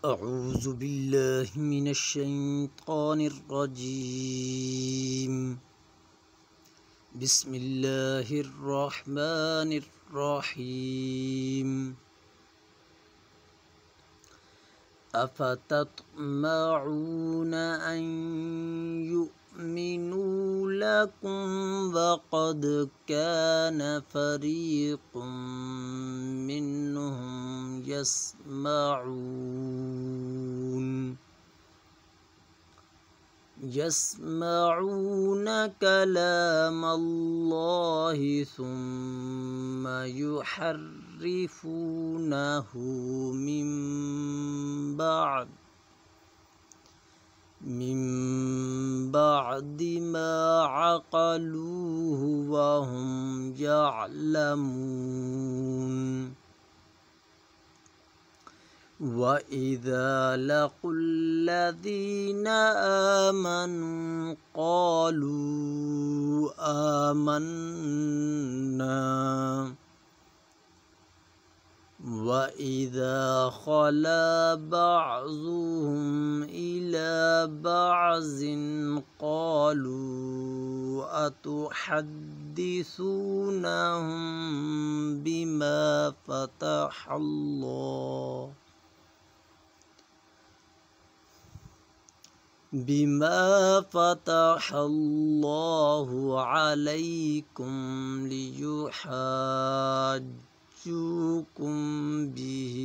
اعوذ باللہ من الشیطان الرجیم بسم اللہ الرحمن الرحیم افتطمعون ان يؤمنوا لكم وقد كان فريق منهم يسمعون كلام الله ثم يحرفونه من بعد ما عقلوه وهم يعلمون وَإِذَا لَقُوا الَّذِينَ آمَنُوا قَالُوا آمَنَّا وَإِذَا خَلَا بَعْضُهُمْ إِلَى بَعْضٍ قَالُوا أَتُحَدِّثُونَهُم بما فتح الله عليكم ليحاجوكم به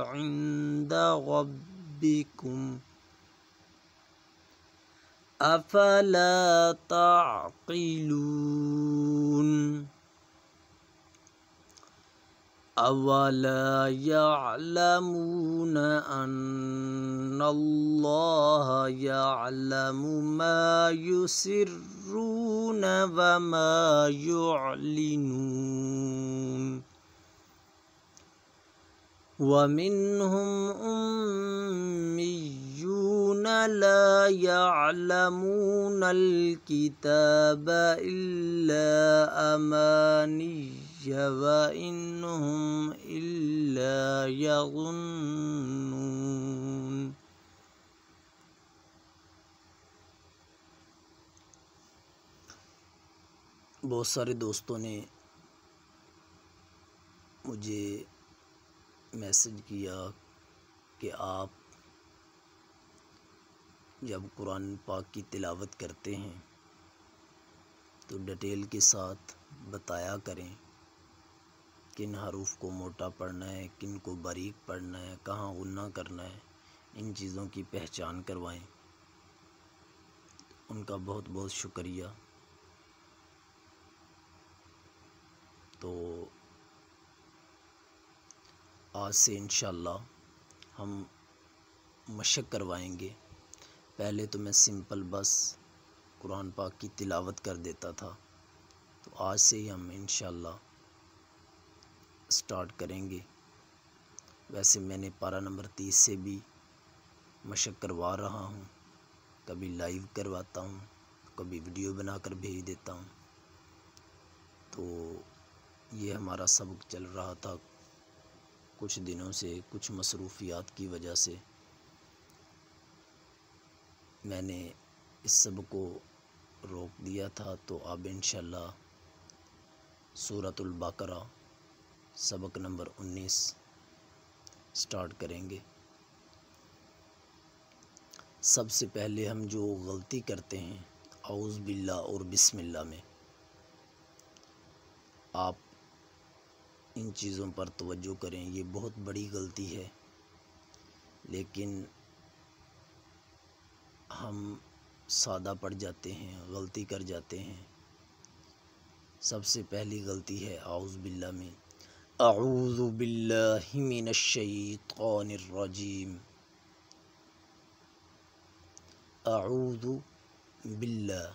عند ربكم أفلا تعقلون أولا يعلمون أن الله يعلم ما يسرون وما يعلنون ومنهم أميون لا يعلمون الكتاب إلا أماني وَإِنْهُمْ إِلَّا يَظُنُّونَ بہت سارے دوستوں نے مجھے میسج کیا کہ آپ جب قرآن پاک کی تلاوت کرتے ہیں تو ڈیٹیل کے ساتھ بتایا کریں کن حروف کو موٹا پڑھنا ہے، کن کو باریک پڑھنا ہے، کہاں غنہ کرنا ہے، ان چیزوں کی پہچان کروائیں۔ ان کا بہت بہت شکریہ۔ تو آج سے انشاءاللہ ہم مشق کروائیں گے۔ پہلے تو میں سمپل بس قرآن پاک کی تلاوت کر دیتا تھا، تو آج سے ہی ہم انشاءاللہ سٹارٹ کریں گے۔ ویسے میں نے پارہ نمبر 30 سے بھی مشق کروا رہا ہوں، کبھی لائیو کرواتا ہوں، کبھی ویڈیو بنا کر بھیج دیتا ہوں۔ تو یہ ہمارا سبق چل رہا تھا کچھ دنوں سے، کچھ مصروفیات کی وجہ سے میں نے اس سبق کو روک دیا تھا۔ تو اب انشاءاللہ سورۃ البقرہ سبق نمبر 19 سٹارٹ کریں گے۔ سب سے پہلے ہم جو غلطی کرتے ہیں اعوذ باللہ اور بسم اللہ میں، آپ ان چیزوں پر توجہ کریں، یہ بہت بڑی غلطی ہے، لیکن ہم سادہ پڑ جاتے ہیں، غلطی کر جاتے ہیں۔ سب سے پہلی غلطی ہے اعوذ باللہ میں، اعوذ باللہ من الشیطان الرجیم۔ اعوذ باللہ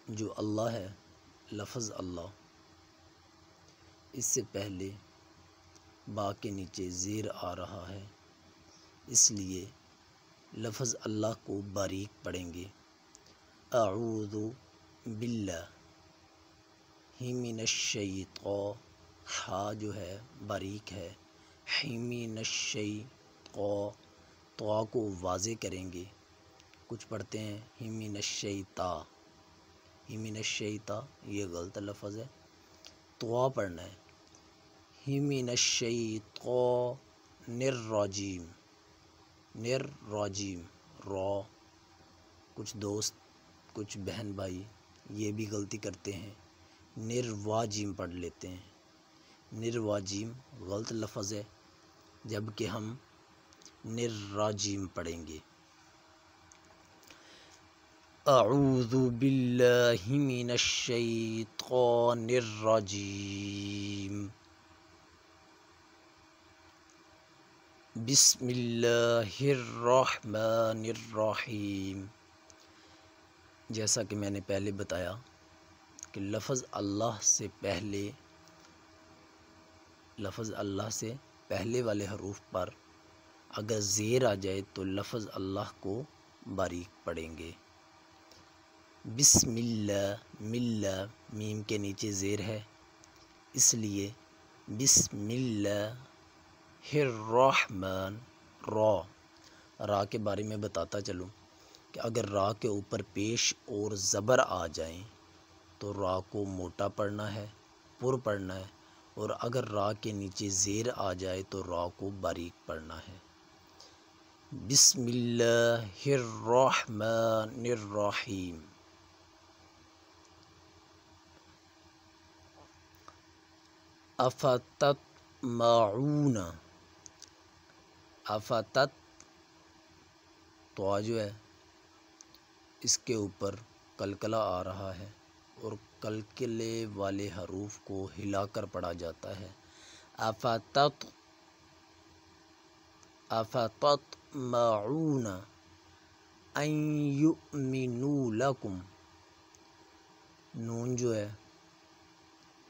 جو اللہ ہے، لفظ اللہ، اس سے پہلے با کے نیچے زیر آ رہا ہے، اس لیے لفظ اللہ کو باریک پڑھیں گے۔ اعوذ باللہ من الشیطان، ہا جو ہے باریک ہے، من الشی طا کو واضح کریں گے. کچھ پڑھتے ہیں من الشیطا، من الشیطا، یہ غلط لفظ ہے، طا پڑھنا ہے. من الشیطان الرجیم، الرجیم را. کچھ دوست، کچھ بہن بھائی یہ بھی غلطی کرتے ہیں، نرواجیم پڑھ لیتے ہیں. نرواجیم غلط لفظ ہے، جبکہ ہم نراجیم پڑھیں گے. اعوذ باللہ من الشیطان الرجیم، بسم اللہ الرحمن الرحیم. جیسا کہ میں نے پہلے بتایا کہ لفظ اللہ سے پہلے والے حروف پر اگر زیر آ جائے تو لفظ اللہ کو باریک پڑھیں گے. بسم اللہ، ملہ میم کے نیچے زیر ہے، اس لیے بسم اللہ الرحمن. را کے بارے میں بتاتا چلوں کہ اگر را کے اوپر پیش اور زبر آ جائیں تو را کو موٹا پڑھنا ہے، پر پڑھنا ہے، اور اگر را کے نیچے زیر آ جائے تو را کو باریک پڑھنا ہے. بسم اللہ الرحمن الرحیم. افتطمعون، افتت تو جو ہے اس کے اوپر قلقلہ آ رہا ہے اور قلقلے والے حروف کو ہلا کر پڑھا جاتا ہے. افتطمعون ان یؤمنوا لکم. نون جو ہے،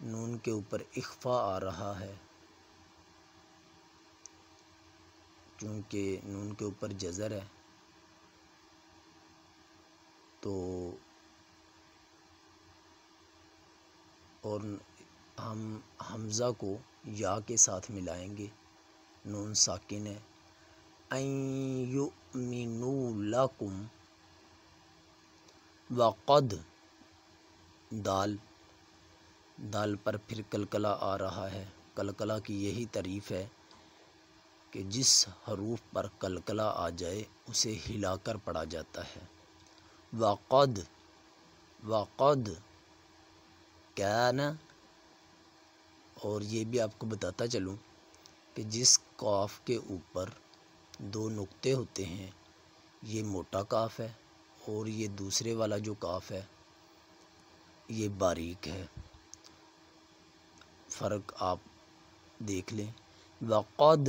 نون کے اوپر اخفا آ رہا ہے، چونکہ نون کے اوپر جزر ہے تو اور ہم حمزہ کو یا کے ساتھ ملائیں گے، نون ساکن ہے. ان یؤمنوا لکم. وقد، دال پر پھر قلقلہ آ رہا ہے. قلقلہ کی یہی تعریف ہے کہ جس حروف پر قلقلہ آ جائے اسے ہلا کر پڑھا جاتا ہے. وقد کان. اور یہ بھی آپ کو بتاتا چلوں کہ جس قاف کے اوپر دو نقطے ہوتے ہیں یہ موٹا قاف ہے، اور یہ دوسرے والا جو قاف ہے یہ باریک ہے. فرق آپ دیکھ لیں. وقد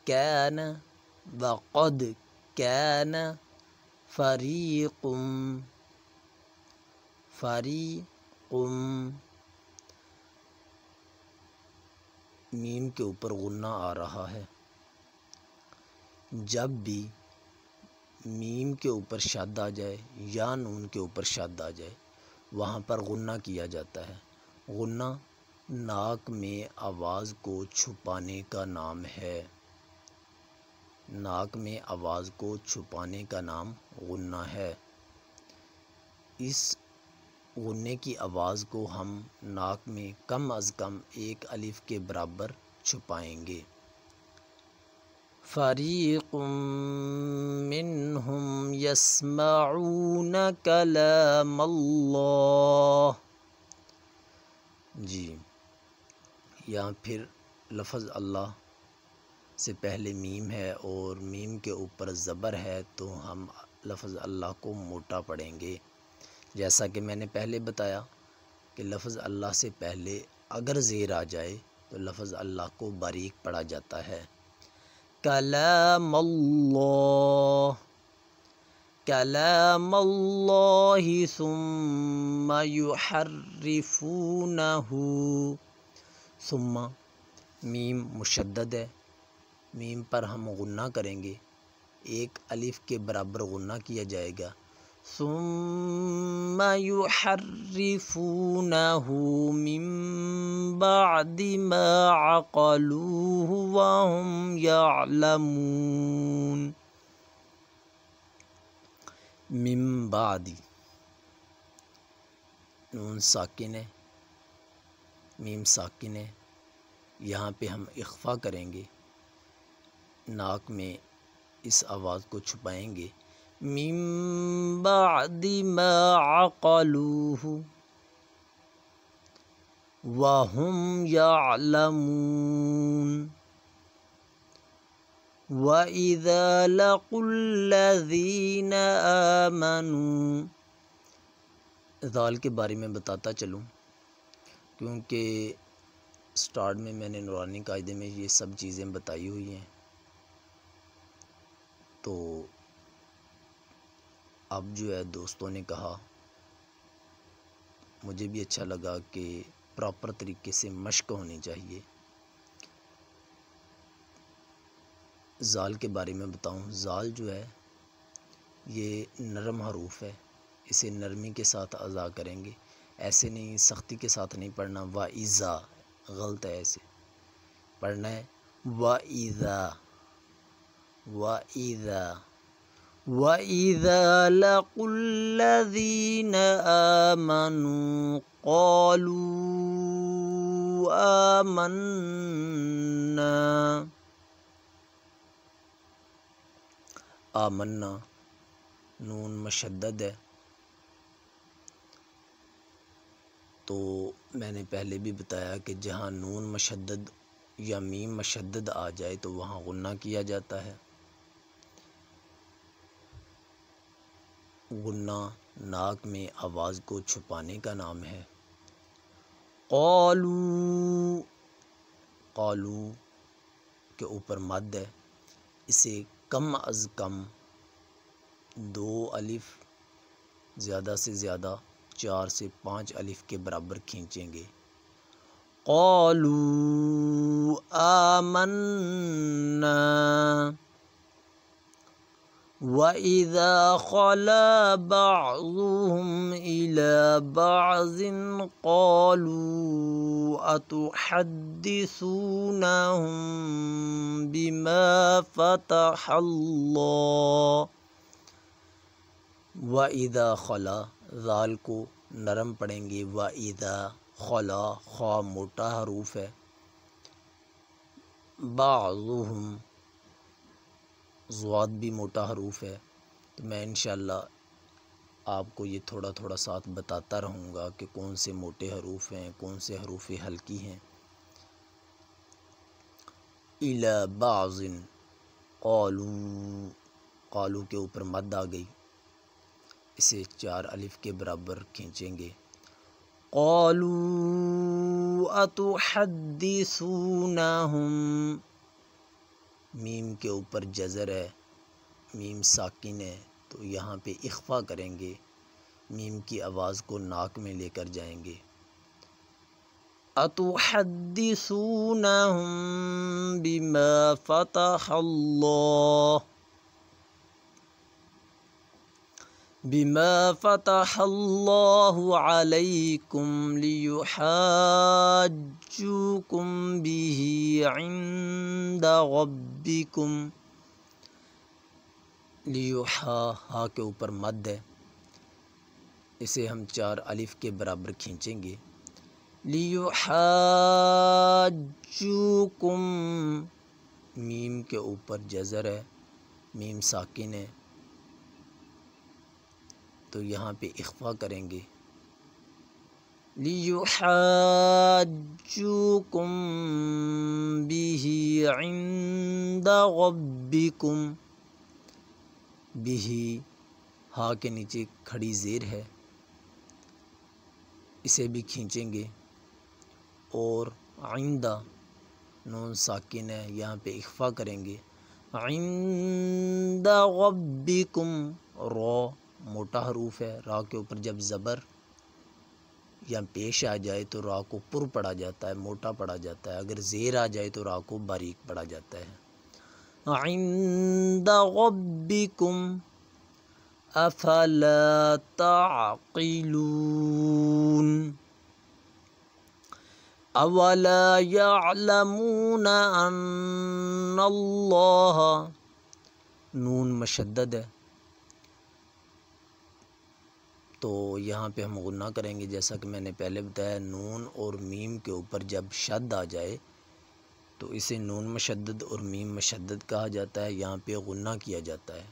کان، وقد کان فریق، فریق میم کے اوپر غنہ آ رہا ہے. جب بھی میم کے اوپر شد آ جائے یا نون کے اوپر شد آ جائے وہاں پر غنہ کیا جاتا ہے. غنہ ناک میں آواز کو چھپانے کا نام ہے، ناک میں آواز کو چھپانے کا نام غنہ ہے. اس غنے کی آواز کو ہم ناک میں کم از کم ایک الف کے برابر چھپائیں گے. فریق منہم یسمعون کلام اللہ. جی یہاں پھر لفظ اللہ سے پہلے میم ہے اور میم کے اوپر زبر ہے تو ہم لفظ اللہ کو موٹا پڑھیں گے. جیسا کہ میں نے پہلے بتایا کہ لفظ اللہ سے پہلے اگر زیر آ جائے تو لفظ اللہ کو باریک پڑھا جاتا ہے. کلام اللہ، کلام اللہ ثم یحرفونہ. ثم میم مشدد ہے، میم پر ہم غنہ کریں گے، ایک الف کے برابر غنہ کیا جائے گا. ثم يحرفونه من بعد ما عقلوه وهم يعلمون. من بعد، نون ساکن ہے، میم ساکن ہے، یہاں پہ ہم اخفا کریں گے، ناک میں اس آواز کو چھپائیں گے. من بعد ما عقلوه وهم يعلمون. وَإِذَا لَقُوا الَّذِينَ آمَنُوا، ذال کے بارے میں بتاتا چلوں کیونکہ سٹارٹ میں نے نورانی قاعدے میں یہ سب چیزیں بتائی ہوئی ہیں، تو اب جو ہے دوستوں نے کہا، مجھے بھی اچھا لگا کہ پراپر طریقے سے مشق ہونی چاہیے. زال کے بارے میں بتاؤں، زال جو ہے یہ نرم حروف ہے، اسے نرمی کے ساتھ ادا کریں گے، ایسے نہیں سختی کے ساتھ نہیں پڑھنا. وَإِذَا غلط ہے، ایسے پڑھنا ہے. وَإِذَا وَإِذَا وَإِذَا لَقُوا الَّذِينَ آمَنُوا قَالُوا آمَنَّا. آمنا نون مشدد ہے، تو میں نے پہلے بھی بتایا کہ جہاں نون مشدد یا میم مشدد آ جائے تو وہاں غنہ کیا جاتا ہے. غنہ ناک میں آواز کو چھپانے کا نام ہے. قالو، قالو کے اوپر مد ہے، اسے کم از کم 2 الف، زیادہ سے زیادہ 4 سے 5 الف کے برابر کھینچیں گے. قالوا آمنا وَإِذَا خَلَا بَعْضُهُمْ إِلَى بَعْضٍ قَالُوا أَتُحَدِّثُونَهُم بِمَا فَتَحَ اللَّهُ. وَإِذَا خَلَا، ذال کو نرم پڑھیں گے. وَإِذَا خَلَا، خا موٹا حروف ہے. بعضهم، ضاد بھی موٹا حروف ہے. تو میں انشاءاللہ آپ کو یہ تھوڑا تھوڑا ساتھ بتاتا رہوں گا کہ کون سے موٹے حروف ہیں، کون سے حروف ہلکی ہیں. إِلَى بَعْضٍ، قَالُوا، قالو کے اوپر مد آ گئی، اسے 4 الف کے برابر کھینچیں گے. قَالُوا أَتُحَدِّثُونَهُم، میم کے اوپر جزر ہے، میم ساکن ہے، تو یہاں پہ اخفا کریں گے، میم کی آواز کو ناک میں لے کر جائیں گے. أَتُحَدِّثُونَهُم بِمَا فَتَحَ اللَّهُ، بِمَا فَتَحَ اللَّهُ عَلَيْكُمْ لِيُحَاجُّوكُمْ بِهِ عِندَ رَبِّكُمْ. لیحا، ہا کے اوپر مد ہے، اسے ہم 4 الف کے برابر کھینچیں گے. لیحاجوکم، میم کے اوپر جزر ہے، میم ساکن ہے، تو یہاں پہ اخفا کریں گے. لیحاجوکم بہ عند ربکم. بہ، ہا کے نیچے کھڑی زیر ہے، اسے بھی کھینچیں گے. اور عندہ نون ساکن ہے، یہاں پہ اخفا کریں گے. عند ربکم، را موٹا حروف ہے، را کے اوپر جب زبر یا پیش آ جائے تو را کو پر پڑھا جاتا ہے، موٹا پڑھا جاتا ہے. اگر زیر آ جائے تو را کو باریک پڑھا جاتا ہے. عند ربکم، افلا تعقلون اولا یعلمون ان اللہ، نون مشدد ہے تو یہاں پہ ہم غنہ کریں گے، جیسا کہ میں نے پہلے بتایا نون اور میم کے اوپر جب شد آ جائے تو اسے نون مشدد اور میم مشدد کہا جاتا ہے، یہاں پہ غنہ کیا جاتا ہے۔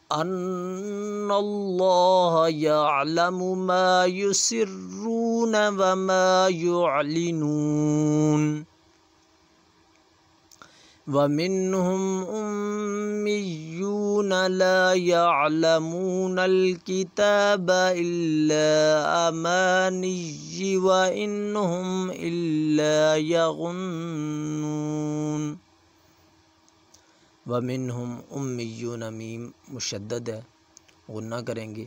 ان اللہ یعلم ما یسرون وما یعلنون ومنهم امیون لا یعلمون الکتاب الا امانی وانهم الا یظنون۔ ومنہم امیون، میم مشدد ہے غنہ کریں گے۔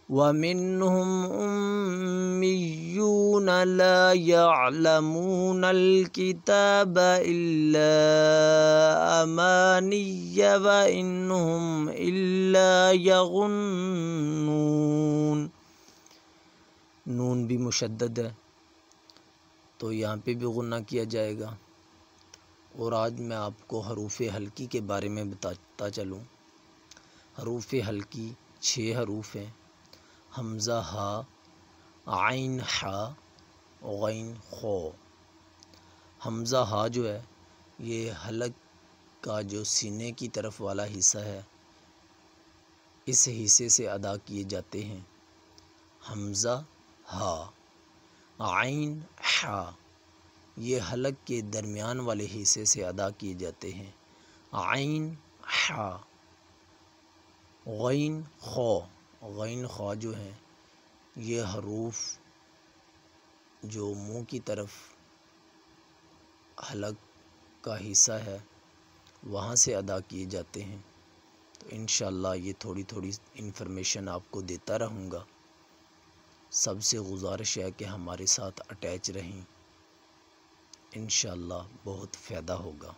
ومنہم امیون لا یعلمون الکتاب الا امانی وانہم الا یظنون، نون بھی مشدد ہے تو یہاں پہ بھی غنہ کیا جائے گا۔ اور آج میں آپ کو حروف حلقی کے بارے میں بتاتا چلوں۔ حروف حلقی 6 حروف ہیں، حمزہ ہا، عین حا، غین خو۔ حمزہ ہا جو ہے یہ حلق کا جو سینے کی طرف والا حصہ ہے، اس حصے سے ادا کیے جاتے ہیں۔ حمزہ ہا، عین حا یہ حلق کے درمیان والے حصے سے ادا کیے جاتے ہیں۔ عین حا، غین خو، غین خو جو ہیں یہ حروف جو منہ کی طرف حلق کا حصہ ہے وہاں سے ادا کیے جاتے ہیں۔ تو انشاءاللہ یہ تھوڑی تھوڑی انفارمیشن آپ کو دیتا رہوں گا۔ سب سے گزارش ہے کہ ہمارے ساتھ اٹیچ رہیں، انشاءاللہ بہت فائدہ ہوگا۔